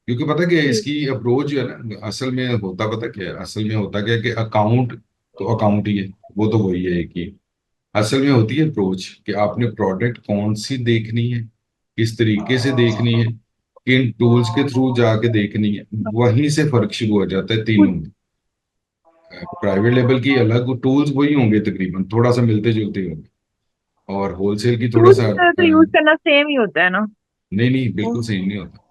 क्योंकि पता क्या है, ठीक। इसकी अप्रोच जो है ना, असल में होता पता क्या है, असल में होता क्या है कि अकाउंट तो अकाउंट ही है, वो तो वही है एक ही। असल में होती है अप्रोच कि आपने प्रोडक्ट कौन सी देखनी है, किस तरीके से देखनी है, किन टूल्स के थ्रू जाके देखनी है। वहीं से फर्क शुरू हो जाता है तीनों कुछ में। प्राइवेट लेवल की अलग टूल्स वही होंगे, तकरीबन थोड़ा सा मिलते जुलते होंगे, और होलसेल की थोड़ा टूल्स सा तो यूज करना सेम ही होता है ना। नहीं नहीं, बिल्कुल सही नहीं होता।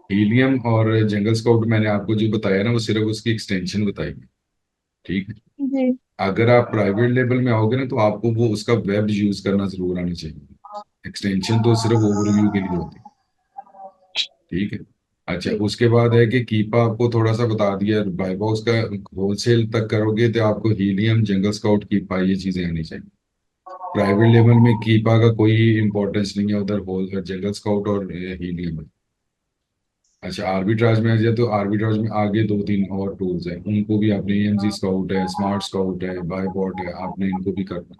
हीलियम और जंगल स्काउट मैंने आपको जो बताया ना, वो सिर्फ उसकी एक्सटेंशन बताई है। ठीक है। जी। अगर आप प्राइवेट लेवल में आओगे ना, तो आपको वो उसका वेब यूज करना जरूर आना चाहिए। एक्सटेंशन तो सिर्फ ओवरव्यू के लिए होती है। ठीक है। अच्छा, ठीक। उसके बाद है कि कीपा आपको थोड़ा सा बता दिया, बाय बॉक्स का होलसेल तक करोगे तो आपको हीलियम, जंगल स्काउट, कीपा, ये चीजें आनी चाहिए। प्राइवेट लेवल में कीपा का कोई इंपॉर्टेंस नहीं है, उधर होल जंगल स्काउट और हीलियम है। अच्छा, आर्बिट्राज में आ जाए तो आर्बिट्राज में आगे दो तीन और टूल्स हैं, उनको भी आपने, एएमजी स्काउट है, स्मार्ट स्काउट है, बायबॉट है, आपने इनको भी करना।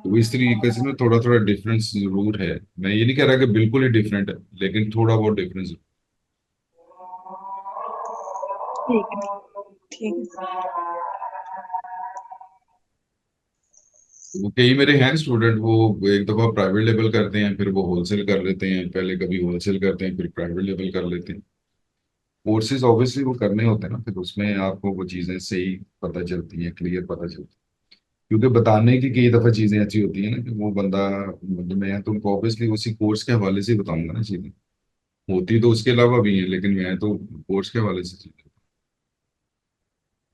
तो इस तरीके से ना थोड़ा थोड़ा डिफरेंस जरूर है। मैं ये नहीं कह रहा कि बिल्कुल ही डिफरेंट है, लेकिन थोड़ा बहुत डिफरेंस। ठीक है। ठीक है। वो कई मेरे हैं स्टूडेंट, वो एक दफा प्राइवेट लेवल करते हैं, फिर वो होलसेल कर लेते हैं, पहले कभी होलसेल करते हैं फिर प्राइवेट लेवल कर लेते हैं। कोर्सेज ऑब्वियसली वो करने होते हैं ना, फिर उसमें आपको वो चीजें सही पता चलती हैं, क्लियर पता चलती है। क्योंकि बताने की कई दफा चीजें ऐसी होती है ना कि वो बंदा, मतलब मैं तुमको ऑब्वियसली उसी कोर्स के हवाले से ही बताऊंगा ना चीजें। होती तो उसके अलावा भी है, लेकिन मैं तो कोर्स के हवाले से चीजें।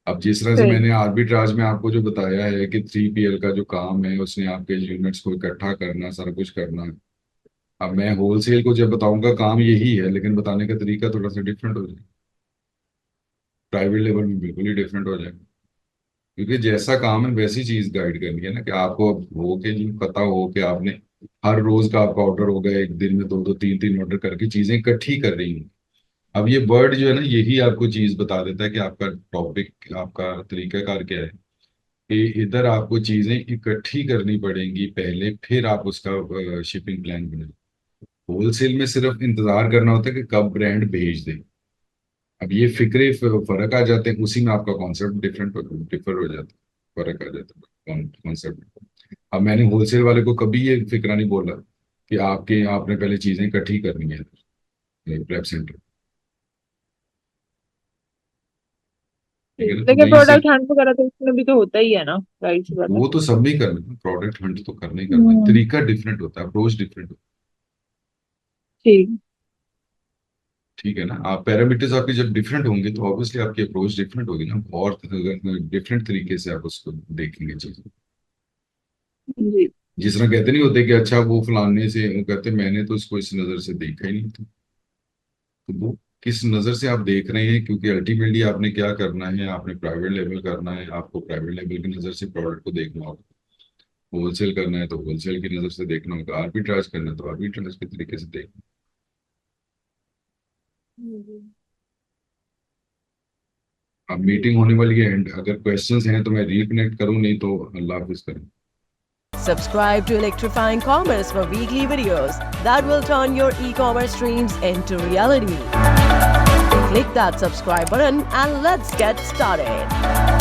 अब जिस तरह से सही। मैंने आर्बिट्राज में आपको जो बताया है कि 3PL का जो काम है, उसने आपके यूनिट्स को इकट्ठा करना, सारा कुछ करना। अब मैं होलसेल को जब बताऊंगा, काम यही है, लेकिन बताने का तरीका थोड़ा सा डिफरेंट हो जाएगा। प्राइवेट लेवल में बिल्कुल ही डिफरेंट हो जाएगा। क्योंकि जैसा काम है वैसी चीज गाइड करनी है ना, कि आपको अब हो के जी पता हो कि आपने हर रोज का आपका ऑर्डर होगा, एक दिन में दो दो तीन तीन ऑर्डर करके चीजें इकट्ठी कर रही हैं। अब ये वर्ड जो है ना, यही आपको चीज बता देता है कि आपका टॉपिक, आपका तरीकाकार क्या है। कि इधर आपको चीजें इकट्ठी करनी पड़ेंगी पहले, फिर आप उसका शिपिंग प्लान बनाए। होलसेल में सिर्फ इंतजार करना होता है कि कब ब्रांड भेज दे। अब ये फिक्रे फर्क आ जाते हैं, उसी में आपका कॉन्सेप्ट डिफरेंट डिफर हो जाता है, फर्क आ जाता है कॉन्सेप्ट। अब मैंने होलसेल वाले को कभी ये फिक्रा नहीं बोला कि आपके आपने पहले चीजें इकट्ठी करनी है प्रेप सेंटर। ठीक है ठीक, ना, तो लेकिन वहीं से। प्रोडक्ट हंट वगैरह तो उसमें भी तो होता ही है ना, राइट सी बात है। वो तो सब में ही करना है, प्रोडक्ट हंट तो करना ही करना है, हम्म। तरीका डिफरेंट होता है, अप्रोच डिफरेंट होता ठीक। है। ठीक है ना, आप पैरामीटर्स आपके जब डिफरेंट होंगे तो ऑब्वियसली आपकी अप्रोच डिफरेंट होगी ना, और डिफरेंट तरीके से आप उसको देखेंगे चीजें। जी। जिस तरह कहते नहीं होते कि अच्छा वो फलाने से, वो कहते मैंने तो इसको इस नजर से देखा ही नहीं था। तो वो किस नजर से आप देख रहे हैं, क्योंकि अल्टीमेटली आपने क्या करना है, आपने प्राइवेट लेवल करना है, आपको प्राइवेट लेवल की नजर से प्रोडक्ट को देखना होगा। होलसेल करना है तो होलसेल की नजर से देखना होगा, आर्बिट्राज करना है तो आर्बिट्राज के तरीके से देखना। हम्म। अब मीटिंग होने वाली है एंड अगर क्वेश्चंस हैं तो मैं रिकनेक्ट करूं, नहीं तो अल्लाह हाफिज करें। Subscribe to Electrifying Commerce for weekly videos that will turn your e-commerce dreams into reality. Click that subscribe button and let's get started.